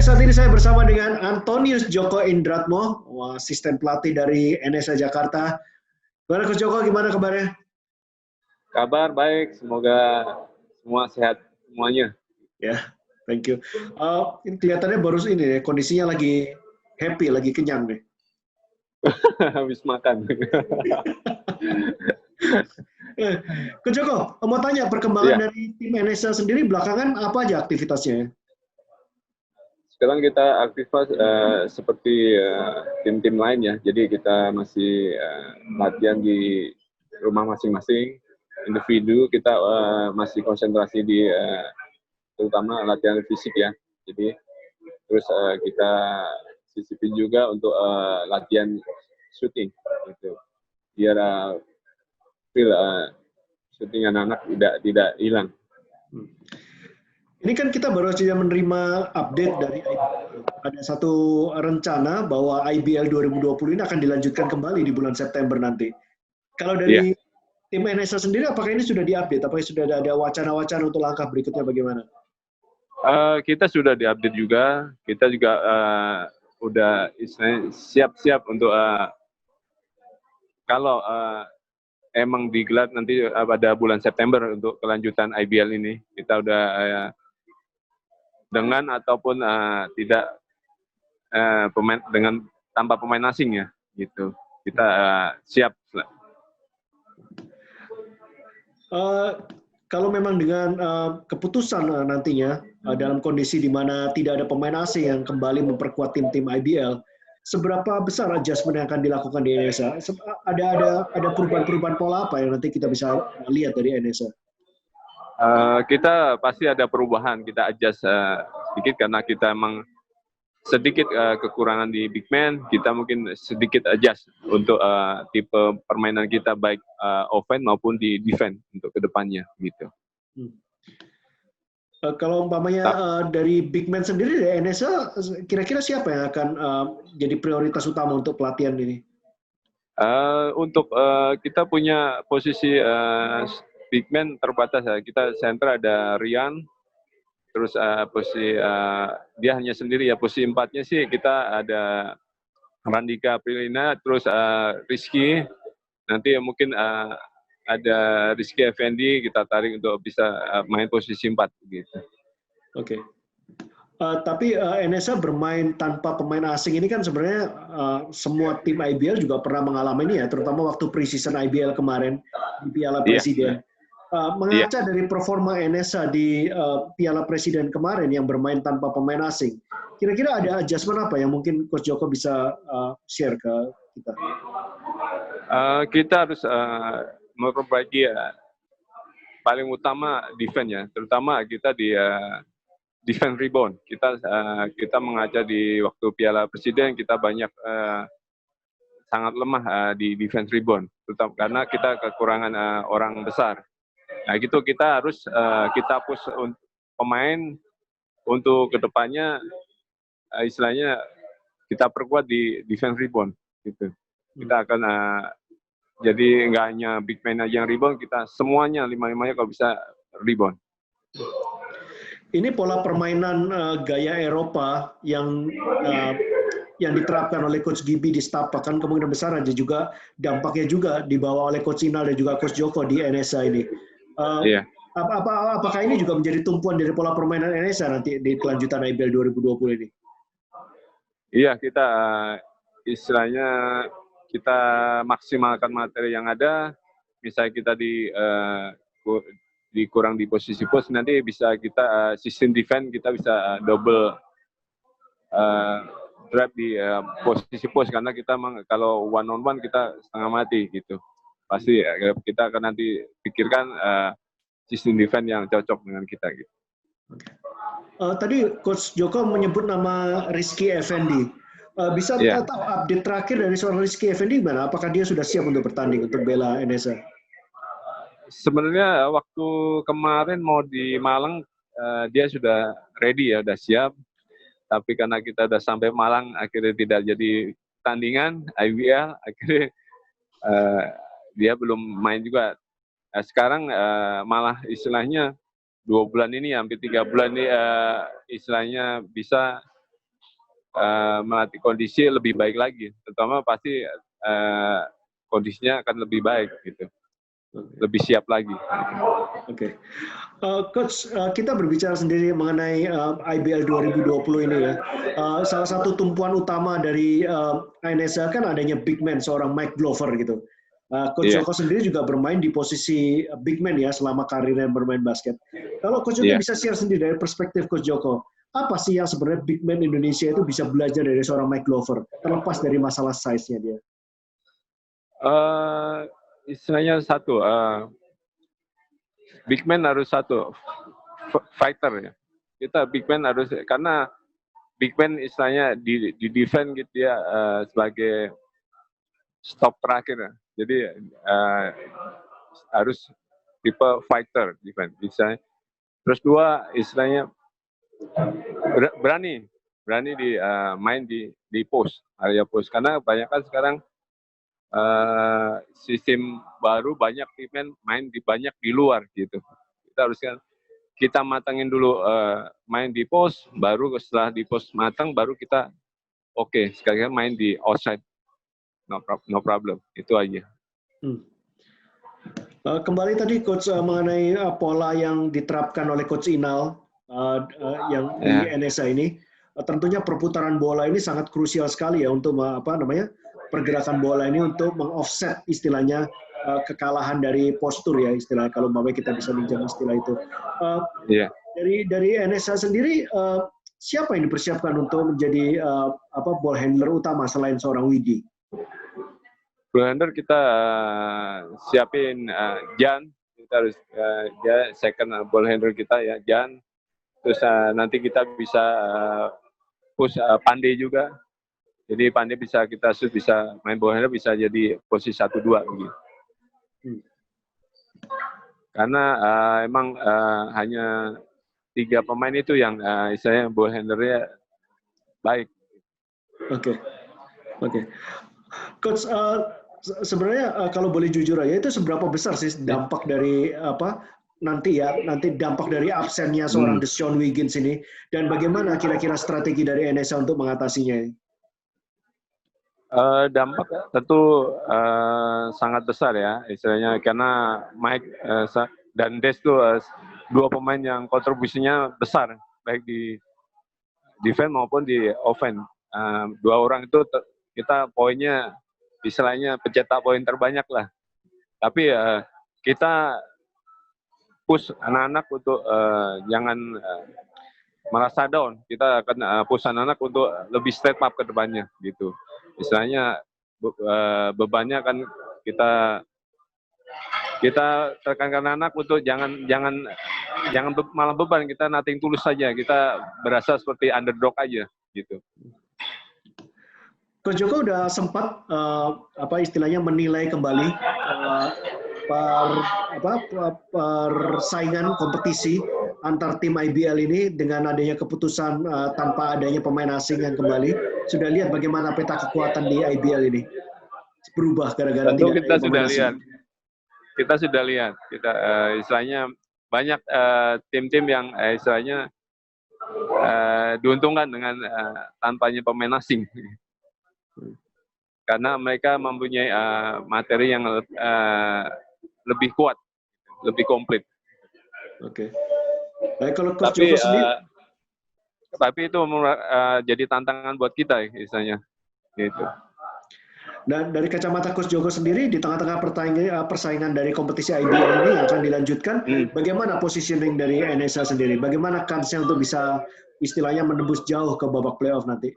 saat ini saya bersama dengan Antonius Joko Indratmo, asisten pelatih dari NSA Jakarta. Gimana Coach Joko, gimana kabarnya? Kabar baik, semoga semua sehat semuanya. Ya, thank you. Kelihatannya baru ini ya, kondisinya lagi happy, lagi kenyang nih. Habis makan. Coach Joko, mau tanya perkembangan dari tim NSA sendiri belakangan apa aja aktivitasnya? Sekarang kita aktif seperti tim-tim lain ya. Jadi kita masih latihan di rumah masing-masing. Individu kita masih konsentrasi di terutama latihan fisik ya. Jadi terus kita sisipin juga untuk latihan shooting gitu. Biar feel shooting anak-anak tidak hilang. Ini kan kita baru saja menerima update dari IBL. Ada satu rencana bahwa IBL 2020 ini akan dilanjutkan kembali di bulan September nanti. Kalau dari tim NSA sendiri, apakah ini sudah diupdate? Apakah sudah ada wacana-wacana untuk langkah berikutnya bagaimana? Kita sudah diupdate juga. Kita juga udah siap-siap untuk kalau emang digelar nanti pada bulan September untuk kelanjutan IBL ini. Kita udah dengan ataupun tidak pemain dengan tanpa pemain asing ya gitu. Kita siap. Kalau memang dengan keputusan nantinya dalam kondisi di mana tidak ada pemain asing yang kembali memperkuat tim-tim IBL, seberapa besar adjustment yang akan dilakukan di NSA? Ada perubahan-perubahan pola apa yang nanti kita bisa lihat dari NSA? Kita pasti ada perubahan, kita adjust sedikit karena kita emang sedikit kekurangan di big man, kita mungkin sedikit adjust untuk tipe permainan kita baik offense maupun di defense untuk kedepannya gitu. Kalau umpamanya dari big man sendiri dari NSA, kira-kira siapa yang akan jadi prioritas utama untuk pelatihan ini? Untuk kita punya posisi big man terbatas ya. Kita center ada Rian, terus posisi dia hanya sendiri ya. Posisi 4-nya sih kita ada Randika Prilina, terus Rizky. Nanti mungkin ada Rizky Effendi kita tarik untuk bisa main posisi 4 gitu. Oke. Tapi NSA bermain tanpa pemain asing ini kan sebenarnya semua tim IBL juga pernah mengalami ini ya, terutama waktu pre-season IBL kemarin di Piala Presiden. Mengaca dari performa NSA di Piala Presiden kemarin yang bermain tanpa pemain asing, kira-kira ada adjustment apa yang mungkin Coach Joko bisa share ke kita? Kita harus memperbaiki paling utama defense ya, terutama kita di defense rebound. Kita mengaca di waktu Piala Presiden kita banyak sangat lemah di defense rebound, terutama karena kita kekurangan orang besar. Nah gitu kita harus kita push pemain untuk kedepannya istilahnya kita perkuat di defense rebound gitu. Kita akan jadi nggak hanya big man aja yang rebound, kita semuanya lima-limanya kalau bisa rebound. Ini pola permainan gaya Eropa yang diterapkan oleh Coach Gibi di Setapak kan kemungkinan besar aja juga dampaknya juga dibawa oleh Coach Inal dan juga Coach Joko di NSA ini. Apakah ini juga menjadi tumpuan dari pola permainan NSA nanti di kelanjutan IBL 2020 ini? Iya, kita istilahnya kita maksimalkan materi yang ada. Misalnya kita kurang di posisi post, nanti bisa kita sistem defense kita bisa double drive di posisi post karena kita kalau one on one kita setengah mati gitu. Pasti kita akan nanti pikirkan sistem defense yang cocok dengan kita gitu. Tadi Coach Joko menyebut nama Rizky Effendi. Bisa tahu update terakhir dari seorang Rizky Effendi gimana? Apakah dia sudah siap untuk bertanding untuk bela NSA? Sebenarnya waktu kemarin mau di Malang dia sudah ready ya, sudah siap. Tapi karena kita udah sampai Malang akhirnya tidak jadi tandingan IBL, akhirnya dia belum main juga. Sekarang malah istilahnya 2 bulan ini hampir 3 bulan ini istilahnya bisa melatih kondisi lebih baik lagi, terutama pasti kondisinya akan lebih baik gitu, lebih siap lagi. Oke. Coach, kita berbicara sendiri mengenai IBL 2020 ini ya. Salah satu tumpuan utama dari NSA kan adanya big man, seorang Mike Glover gitu. Coach Joko sendiri juga bermain di posisi big man ya selama karirnya bermain basket. Kalau Coach Joko bisa share sendiri dari perspektif Coach Joko, apa sih yang sebenarnya big man Indonesia itu bisa belajar dari seorang Mike Glover, terlepas dari masalah size-nya dia? Istilahnya satu, big man harus satu, fighter ya. Kita big man harus, karena big man istilahnya di defend gitu ya, sebagai stop terakhir ya. Jadi harus tipe fighter defend. Misalnya. Terus dua, istilahnya berani main di post, area post. Karena kebanyakan sekarang sistem baru banyak pemain main banyak di luar gitu. Kita harusnya kita matangin dulu main di post, baru setelah di post matang baru kita sekalian main di outside. No problem, itu aja. Kembali tadi Coach mengenai pola yang diterapkan oleh Coach Inal yang di NSA ini, tentunya perputaran bola ini sangat krusial sekali ya untuk pergerakan bola ini untuk mengoffset istilahnya kekalahan dari postur ya istilahnya, kalau kita bisa minjam istilah itu. Dari NSA sendiri, siapa yang dipersiapkan untuk menjadi ball handler utama selain seorang Widi? Ball handler kita siapin Jan, kita harus second ball handler kita ya Jan. Terus nanti kita bisa push Pandey juga. Jadi Pandey bisa main ball handler, bisa jadi posisi 1-2 gitu. Karena emang hanya 3 pemain itu yang istilahnya ball handlernya baik. Oke. Coach, sebenarnya kalau boleh jujur aja, itu seberapa besar sih dampak dari nanti dampak dari absennya seorang Deshaun Wiggins ini, dan bagaimana kira-kira strategi dari NSA untuk mengatasinya? Dampak tentu sangat besar ya istilahnya, karena Mike dan Des itu 2 pemain yang kontribusinya besar baik di defense maupun di offense. 2 orang itu kita poinnya istilahnya pencetak poin terbanyak lah. Tapi kita push anak-anak untuk jangan merasa down. Kita akan push anak-anak untuk lebih step up ke depannya gitu. Istilahnya bebannya kan kita tekankan anak untuk jangan malah beban, kita nothing tulus saja, kita berasa seperti underdog aja gitu. Coach Joko udah sempat istilahnya menilai kembali persaingan kompetisi antar tim IBL ini dengan adanya keputusan tanpa adanya pemain asing yang kembali. Sudah lihat bagaimana peta kekuatan di IBL ini berubah gara-gara tidak kita sudah lihat. Kita sudah lihat. Kita istilahnya banyak tim-tim yang istilahnya diuntungkan dengan tanpanya pemain asing. Karena mereka mempunyai materi yang lebih kuat, lebih komplit. Oke. Baik, kalau Coach Joko sendiri, tapi itu jadi tantangan buat kita, istilahnya. Gitu. Dan dari kacamata Coach Joko sendiri, di tengah-tengah persaingan dari kompetisi IBL ini yang akan dilanjutkan, bagaimana positioning dari NSA sendiri? Bagaimana kansnya untuk bisa istilahnya menembus jauh ke babak playoff nanti?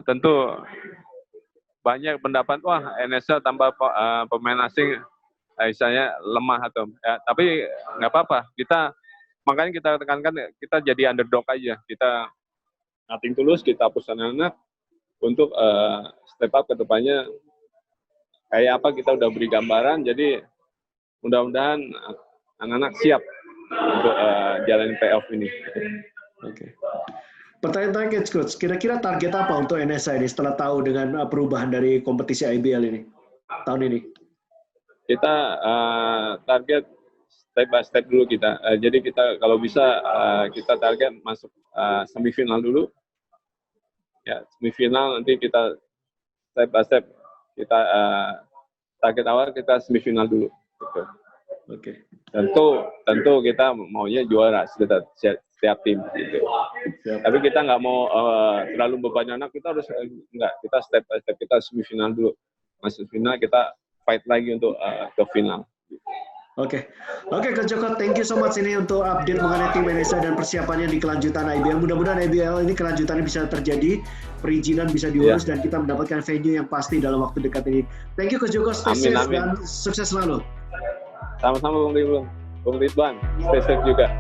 Tentu banyak pendapat, wah NSA tanpa pemain asing misalnya lemah atau tapi nggak apa-apa, makanya kita tekankan kita jadi underdog aja, kita nothing tulus, kita push anak-anak untuk step up ke depannya kayak apa, kita udah beri gambaran, jadi mudah-mudahan anak-anak siap untuk jalanin playoff ini. Oke. Pertanyaan Coach, kira-kira target apa untuk NSA ini setelah tahu dengan perubahan dari kompetisi IBL ini tahun ini? Kita target step by step dulu kita. Jadi kita kalau bisa kita target masuk semifinal dulu. Ya, semifinal nanti kita step by step kita target awal kita semifinal dulu. Gitu. Oke. Tentu kita maunya juara setiap tim. Gitu. Tapi kita nggak mau terlalu bebannya anak. Kita harus kita step by step kita semifinal dulu. Masuk final kita fight lagi untuk ke final. Oke, Coach Joko, thank you so much ini untuk update mengenai tim NSA dan persiapannya di kelanjutan IBL. Mudah-mudahan IBL ini kelanjutannya bisa terjadi, perizinan bisa diurus, dan kita mendapatkan venue yang pasti dalam waktu dekat ini. Thank you Coach Joko, stay safe dan sukses selalu. Sama-sama Bung Ridwan, stay safe juga.